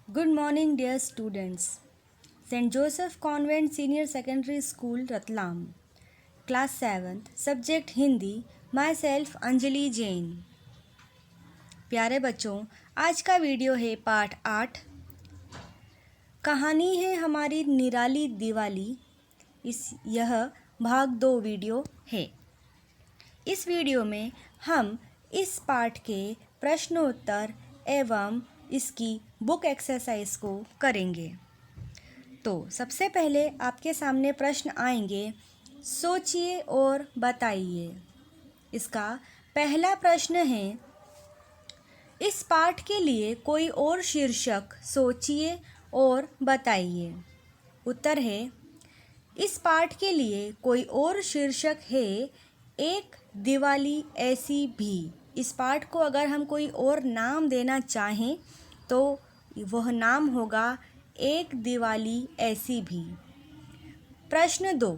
Good morning, dear students. St. Joseph Convent Senior Secondary School, Ratlam. Class 7th, Subject Hindi. Myself, Anjali Jain. प्यारे बच्चों, आज का video है पाठ 8। कहानी है हमारी निराली दिवाली। यह भाग 2 वीडियो है। इस वीडियो में हम इस पाठ के प्रश्नोत्तर एवं इसकी बुक एक्सरसाइज को करेंगे। तो सबसे पहले आपके सामने प्रश्न आएंगे, सोचिए और बताइए। इसका पहला प्रश्न है, इस पाठ के लिए कोई और शीर्षक सोचिए और बताइए। उत्तर है, इस पाठ के लिए कोई और शीर्षक है एक दिवाली ऐसी भी। इस पाठ को अगर हम कोई और नाम देना चाहें तो वह नाम होगा एक दिवाली ऐसी भी। प्रश्न 2,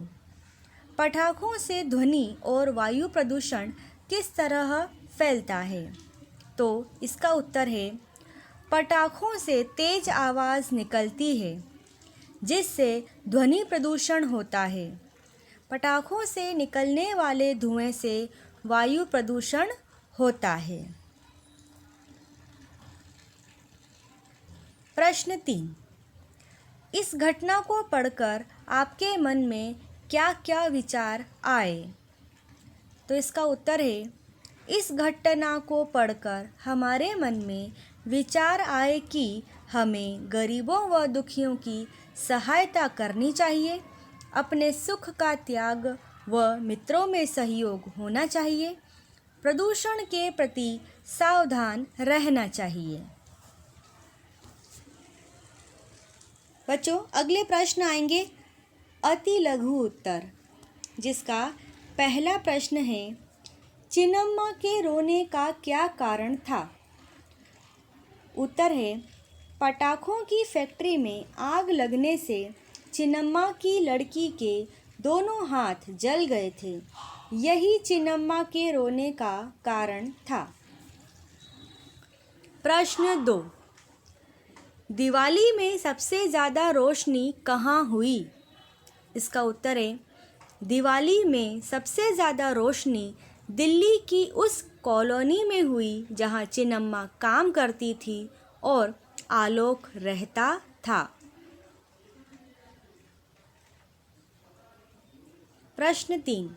पटाखों से ध्वनि और वायु प्रदूषण किस तरह फैलता है? तो इसका उत्तर है, पटाखों से तेज आवाज़ निकलती है जिससे ध्वनि प्रदूषण होता है। पटाखों से निकलने वाले धुएं से वायु प्रदूषण होता है। प्रश्न 3, इस घटना को पढ़कर आपके मन में क्या क्या विचार आए? तो इसका उत्तर है, इस घटना को पढ़कर हमारे मन में विचार आए कि हमें गरीबों व दुखियों की सहायता करनी चाहिए, अपने सुख का त्याग व मित्रों में सहयोग होना चाहिए, प्रदूषण के प्रति सावधान रहना चाहिए। बच्चों, अगले प्रश्न आएंगे अति लघु उत्तर, जिसका पहला प्रश्न है, चिन्नम्मा के रोने का क्या कारण था? उत्तर है, पटाखों की फैक्ट्री में आग लगने से चिन्नम्मा की लड़की के दोनों हाथ जल गए थे। यही चिन्नम्मा के रोने का कारण था। प्रश्न 2, दिवाली में सबसे ज़्यादा रोशनी कहाँ हुई? इसका उत्तर है, दिवाली में सबसे ज़्यादा रोशनी दिल्ली की उस कॉलोनी में हुई जहाँ चिन्नम्मा काम करती थी और आलोक रहता था। प्रश्न 3,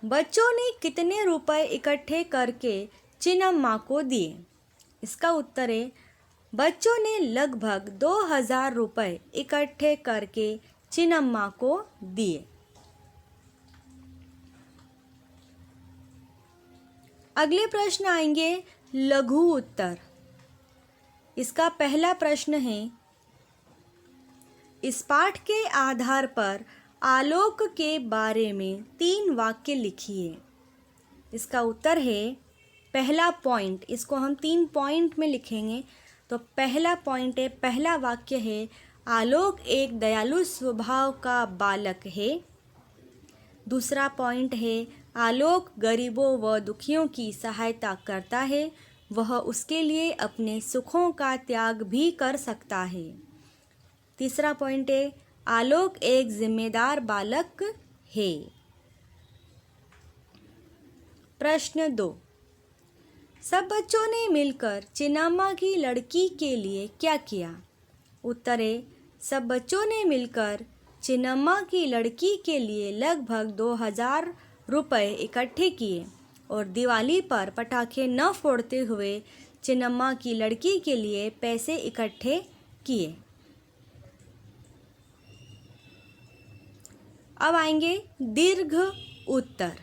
बच्चों ने कितने रुपए इकट्ठे करके चिन्नम्मा को दिए? इसका उत्तर है, बच्चों ने लगभग 2000 रुपए इकट्ठे करके चिन्नम्मा को दिए। अगले प्रश्न आएंगे लघु उत्तर। इसका पहला प्रश्न है, इस पाठ के आधार पर आलोक के बारे में 3 वाक्य लिखिए। इसका उत्तर है, पहला पॉइंट, इसको हम 3 पॉइंट में लिखेंगे। तो पहला पॉइंट है, पहला वाक्य है, आलोक एक दयालु स्वभाव का बालक है। दूसरा पॉइंट है, आलोक गरीबों व दुखियों की सहायता करता है, वह उसके लिए अपने सुखों का त्याग भी कर सकता है। तीसरा पॉइंट है, आलोक एक जिम्मेदार बालक है। प्रश्न 2, सब बच्चों ने मिलकर चिन्नम्मा की लड़की के लिए क्या किया? उत्तर है, सब बच्चों ने मिलकर चिन्नम्मा की लड़की के लिए लगभग 2000 रुपए इकट्ठे किए और दिवाली पर पटाखे न फोड़ते हुए चिन्नम्मा की लड़की के लिए पैसे इकट्ठे किए। अब आएंगे दीर्घ उत्तर।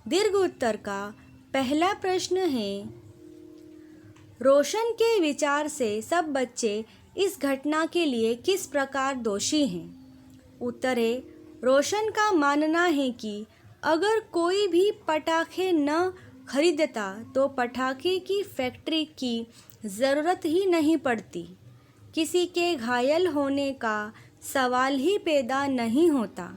दीर्घ उत्तर का पहला प्रश्न है, रोशन के विचार से सब बच्चे इस घटना के लिए किस प्रकार दोषी हैं? उत्तर है, रोशन का मानना है कि अगर कोई भी पटाखे न खरीदता तो पटाखे की फैक्ट्री की ज़रूरत ही नहीं पड़ती, किसी के घायल होने का सवाल ही पैदा नहीं होता।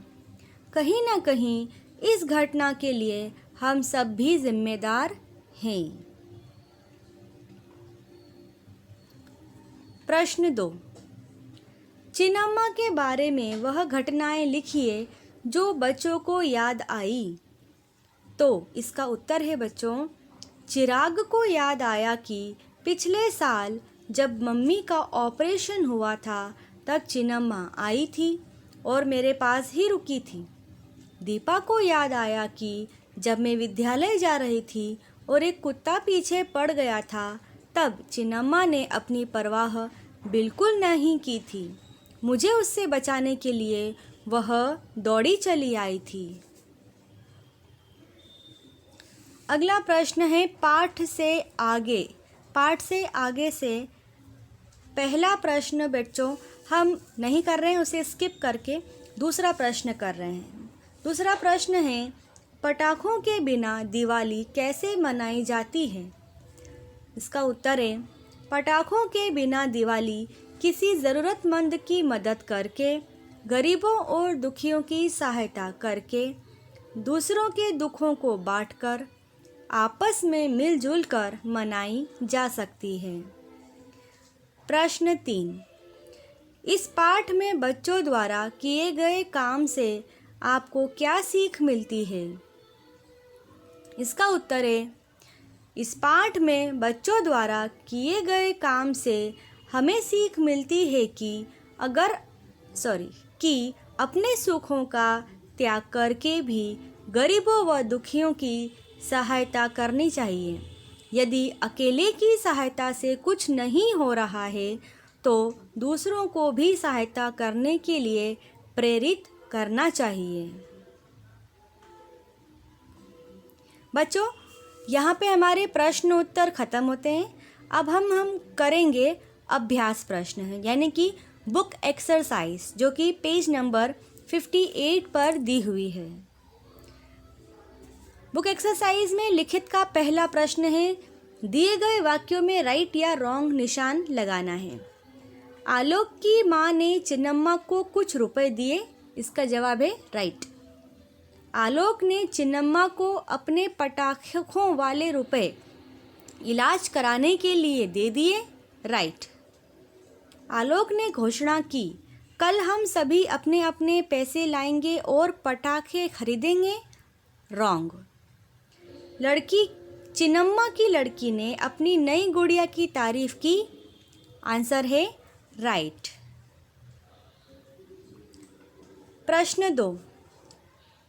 कहीं ना कहीं इस घटना के लिए हम सब भी जिम्मेदार हैं। प्रश्न 2, चिन्नम्मा के बारे में वह घटनाएं लिखिए जो बच्चों को याद आई। तो इसका उत्तर है बच्चों, चिराग को याद आया कि पिछले साल जब मम्मी का ऑपरेशन हुआ था तब चिन्नम्मा आई थी और मेरे पास ही रुकी थी। दीपा को याद आया कि जब मैं विद्यालय जा रही थी और एक कुत्ता पीछे पड़ गया था तब चिन्नम्मा ने अपनी परवाह बिल्कुल नहीं की थी। मुझे उससे बचाने के लिए वह दौड़ी चली आई थी। अगला प्रश्न है पाठ से आगे से पहला प्रश्न बच्चों हम नहीं कर रहे हैं, उसे स्किप करके दूसरा प्रश्न कर रहे हैं। दूसरा प्रश्न है पटाखों के बिना दिवाली कैसे मनाई जाती है। इसका उत्तर है पटाखों के बिना दिवाली किसी ज़रूरतमंद की मदद करके, गरीबों और दुखियों की सहायता करके, दूसरों के दुखों को बांटकर, आपस में मिलजुल कर मनाई जा सकती है। प्रश्न 3, इस पाठ में बच्चों द्वारा किए गए काम से आपको क्या सीख मिलती है। इसका उत्तर है इस पाठ में बच्चों द्वारा किए गए काम से हमें सीख मिलती है कि अपने सुखों का त्याग करके भी गरीबों व दुखियों की सहायता करनी चाहिए। यदि अकेले की सहायता से कुछ नहीं हो रहा है तो दूसरों को भी सहायता करने के लिए प्रेरित करना चाहिए। बच्चों, यहाँ पे हमारे प्रश्न उत्तर खत्म होते हैं। अब हम करेंगे अभ्यास प्रश्न है, यानी कि बुक एक्सरसाइज, जो कि पेज नंबर 58 पर दी हुई है। बुक एक्सरसाइज में लिखित का पहला प्रश्न है, दिए गए वाक्यों में राइट या रॉन्ग निशान लगाना है। आलोक की माँ ने चिन्नम्मा को कुछ रुपए दिए। इसका जवाब है राइट। आलोक ने चिन्नम्मा को अपने पटाखों वाले रुपए इलाज कराने के लिए दे दिए। राइट। आलोक ने घोषणा की, कल हम सभी अपने अपने पैसे लाएंगे और पटाखे खरीदेंगे। रॉन्ग। चिन्नम्मा की लड़की ने अपनी नई गुड़िया की तारीफ की। आंसर है राइट। प्रश्न 2,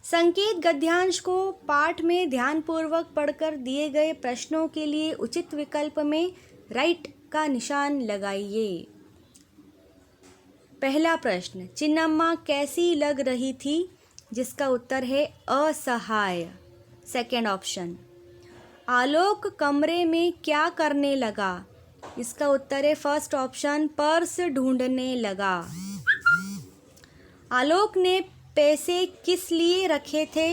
संकेत गद्यांश को पाठ में ध्यानपूर्वक पढ़कर दिए गए प्रश्नों के लिए उचित विकल्प में राइट का निशान लगाइए। पहला प्रश्न, चिन्नम्मा कैसी लग रही थी। जिसका उत्तर है असहाय। सेकेंड ऑप्शन, आलोक कमरे में क्या करने लगा। इसका उत्तर है फर्स्ट ऑप्शन, पर्स ढूंढने लगा। आलोक ने पैसे किस लिए रखे थे।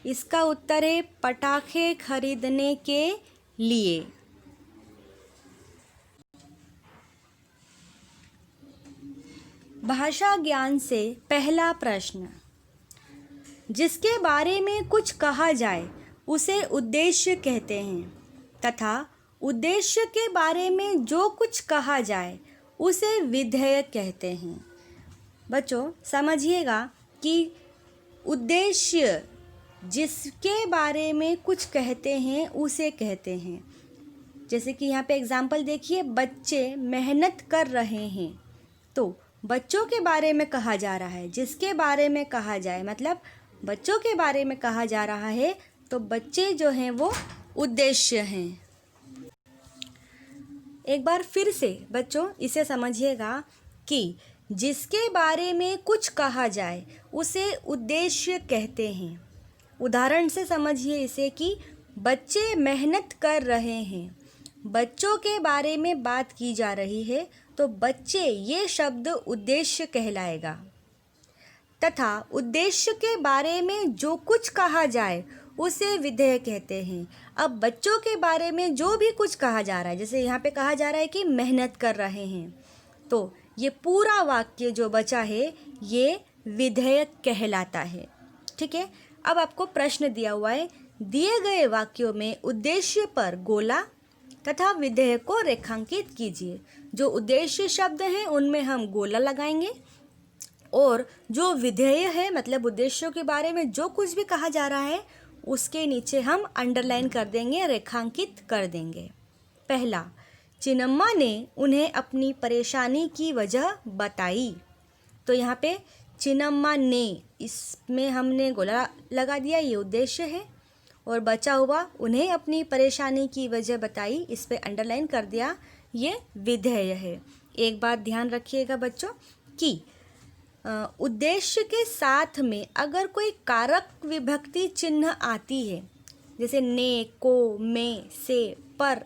इसका उत्तर है पटाखे खरीदने के लिए। भाषा ज्ञान से पहला प्रश्न, जिसके बारे में कुछ कहा जाए उसे उद्देश्य कहते हैं तथा उद्देश्य के बारे में जो कुछ कहा जाए उसे विधेय कहते हैं। बच्चों समझिएगा कि उद्देश्य जिसके बारे में कुछ कहते हैं उसे कहते हैं। जैसे कि यहाँ पे एग्जाम्पल देखिए, बच्चे मेहनत कर रहे हैं, तो बच्चों के बारे में कहा जा रहा है। जिसके बारे में कहा जाए मतलब बच्चों के बारे में कहा जा रहा है, तो बच्चे जो हैं वो उद्देश्य हैं। एक बार फिर से बच्चों इसे समझिएगा कि जिसके बारे में कुछ कहा जाए उसे उद्देश्य कहते हैं। उदाहरण से समझिए इसे कि बच्चे मेहनत कर रहे हैं। बच्चों के बारे में बात की जा रही है, तो बच्चे ये शब्द उद्देश्य कहलाएगा। तथा उद्देश्य के बारे में जो कुछ कहा जाए उसे विधेय कहते हैं। अब बच्चों के बारे में जो भी कुछ कहा जा रहा है, जैसे यहाँ पे कहा जा रहा है कि मेहनत कर रहे हैं, तो ये पूरा वाक्य जो बचा है ये विधेय कहलाता है। ठीक है। अब आपको प्रश्न दिया हुआ है, दिए गए वाक्यों में उद्देश्य पर गोला, तथा विधेय को रेखांकित कीजिए। जो उद्देश्य शब्द हैं उनमें हम गोला लगाएंगे और जो विधेय है मतलब उद्देश्यों के बारे में जो कुछ भी कहा जा रहा है उसके नीचे हम अंडरलाइन कर देंगे, रेखांकित कर देंगे। पहला, चिन्नम्मा ने उन्हें अपनी परेशानी की वजह बताई। तो यहाँ पे चिन्नम्मा ने, इसमें हमने गोला लगा दिया, ये उद्देश्य है। और बचा हुआ उन्हें अपनी परेशानी की वजह बताई, इस पे अंडरलाइन कर दिया, ये विधेय है। एक बात ध्यान रखिएगा बच्चों कि उद्देश्य के साथ में अगर कोई कारक विभक्ति चिन्ह आती है, जैसे ने, को, में, से, पर,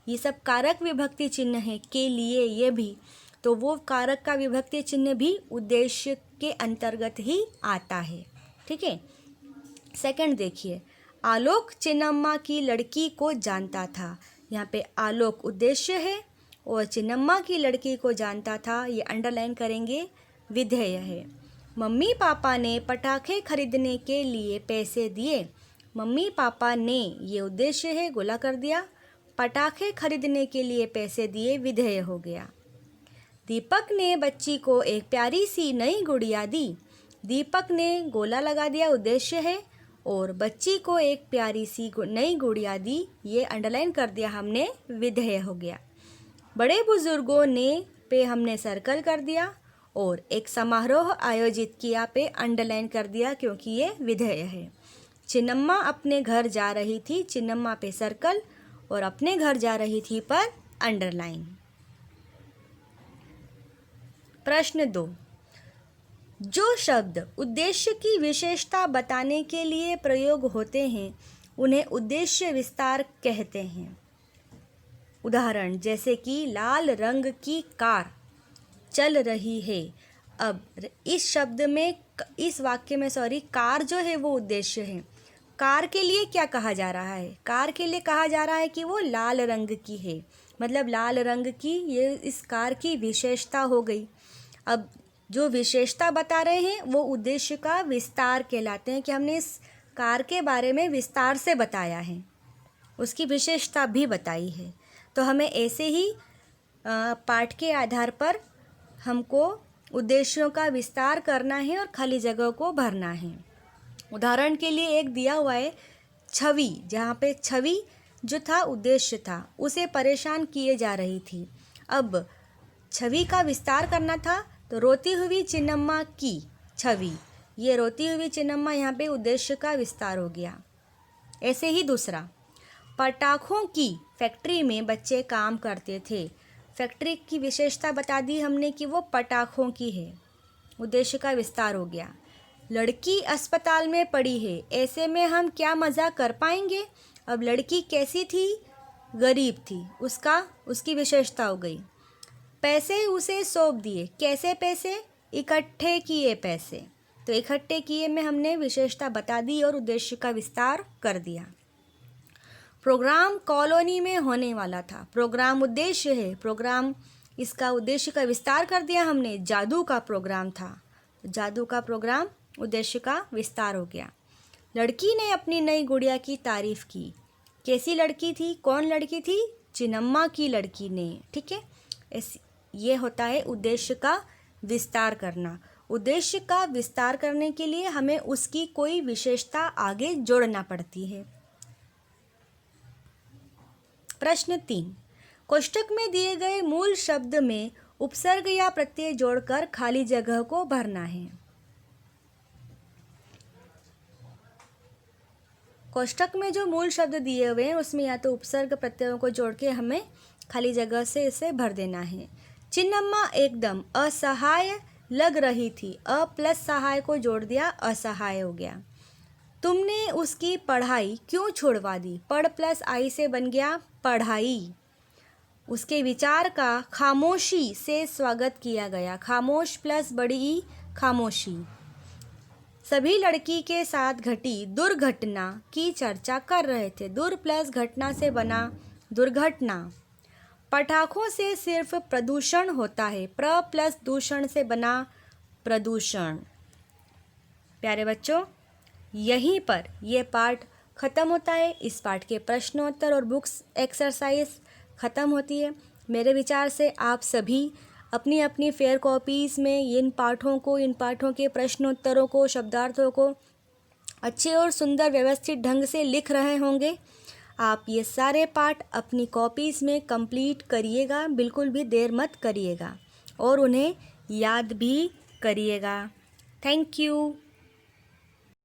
ये सब कारक विभक्ति चिन्ह है, के लिए, ये भी, तो वो कारक का विभक्ति चिन्ह भी उद्देश्य के अंतर्गत ही आता है। ठीक है। सेकंड देखिए, आलोक चिन्नम्मा की लड़की को जानता था। यहाँ पे आलोक उद्देश्य है और चिन्नम्मा की लड़की को जानता था, ये अंडरलाइन करेंगे, विधेय है। मम्मी पापा ने पटाखे खरीदने के लिए पैसे दिए। मम्मी पापा ने, ये उद्देश्य है, गोला कर दिया। पटाखे खरीदने के लिए पैसे दिए, विधेय हो गया। दीपक ने बच्ची को एक प्यारी सी नई गुड़िया दी। दीपक ने, गोला लगा दिया, उद्देश्य है, और बच्ची को एक प्यारी सी नई गुड़िया दी, ये अंडरलाइन कर दिया हमने, विधेय हो गया। बड़े बुजुर्गों ने पे हमने सर्कल कर दिया और एक समारोह आयोजित किया पे अंडरलाइन कर दिया क्योंकि ये विधेय है। चिन्नम्मा अपने घर जा रही थी, चिन्नम्मा पे सर्कल, और अपने घर जा रही थी पर अंडरलाइन। प्रश्न 2, जो शब्द उद्देश्य की विशेषता बताने के लिए प्रयोग होते हैं उन्हें उद्देश्य विस्तार कहते हैं। उदाहरण, जैसे कि लाल रंग की कार चल रही है। अब इस शब्द में, इस वाक्य में कार जो है वो उद्देश्य है। कार के लिए क्या कहा जा रहा है? कार के लिए कहा जा रहा है कि वो लाल रंग की है, मतलब लाल रंग की, ये इस कार की विशेषता हो गई। अब जो विशेषता बता रहे हैं वो उद्देश्य का विस्तार कहलाते हैं कि हमने इस कार के बारे में विस्तार से बताया है, उसकी विशेषता भी बताई है। तो हमें ऐसे ही पाठ के आधार पर हमको उद्देश्यों का विस्तार करना है और खाली जगह को भरना है। उदाहरण के लिए एक दिया हुआ है छवि, जहाँ पे छवि जो था उद्देश्य था, उसे परेशान किए जा रही थी। अब छवि का विस्तार करना था तो रोती हुई चिन्नम्मा की छवि, ये रोती हुई चिन्नम्मा यहाँ पे उद्देश्य का विस्तार हो गया। ऐसे ही दूसरा, पटाखों की फैक्ट्री में बच्चे काम करते थे। फैक्ट्री की विशेषता बता दी हमने कि वो पटाखों की है, उद्देश्य का विस्तार हो गया। लड़की अस्पताल में पड़ी है, ऐसे में हम क्या मज़ा कर पाएंगे। अब लड़की कैसी थी? गरीब थी, उसकी विशेषता हो गई। पैसे उसे सौंप दिए, कैसे पैसे? इकट्ठे किए पैसे, तो इकट्ठे किए में हमने विशेषता बता दी और उद्देश्य का विस्तार कर दिया। प्रोग्राम कॉलोनी में होने वाला था, प्रोग्राम उद्देश्य है, प्रोग्राम, इसका उद्देश्य का विस्तार कर दिया हमने, जादू का प्रोग्राम था, जादू का प्रोग्राम, उद्देश्य का विस्तार हो गया। लड़की ने अपनी नई गुड़िया की तारीफ की, कैसी लड़की थी? कौन लड़की थी? चिन्नम्मा की लड़की ने। ठीक है, ये होता है उद्देश्य का विस्तार करना। उद्देश्य का विस्तार करने के लिए हमें उसकी कोई विशेषता आगे जोड़ना पड़ती है। प्रश्न 3, कोष्टक में दिए गए मूल शब्द में उपसर्ग या प्रत्यय जोड़कर खाली जगह को भरना है। कोष्टक में जो मूल शब्द दिए हुए हैं उसमें या तो उपसर्ग प्रत्ययों को जोड़ के हमें खाली जगह से इसे भर देना है। चिन्नम्मा एकदम असहाय लग रही थी, अ प्लस सहाय को जोड़ दिया, असहाय हो गया। तुमने उसकी पढ़ाई क्यों छुड़वा दी? पढ़ प्लस आई से बन गया पढ़ाई। उसके विचार का खामोशी से स्वागत किया गया, खामोश प्लस बड़ी ई, खामोशी। सभी लड़की के साथ घटी दुर्घटना की चर्चा कर रहे थे, दुर प्लस घटना से बना दुर्घटना। पटाखों से सिर्फ प्रदूषण होता है, प्र प्लस दूषण से बना प्रदूषण। प्यारे बच्चों, यहीं पर यह पाठ ख़त्म होता है। इस पाठ के प्रश्नोत्तर और बुक्स एक्सरसाइज ख़त्म होती है। मेरे विचार से आप सभी अपनी अपनी फेयर कॉपीज़ में इन पाठों के प्रश्नोत्तरों को, शब्दार्थों को अच्छे और सुंदर व्यवस्थित ढंग से लिख रहे होंगे। आप ये सारे पाठ अपनी कॉपीज़ में कंप्लीट करिएगा, बिल्कुल भी देर मत करिएगा और उन्हें याद भी करिएगा। Thank you.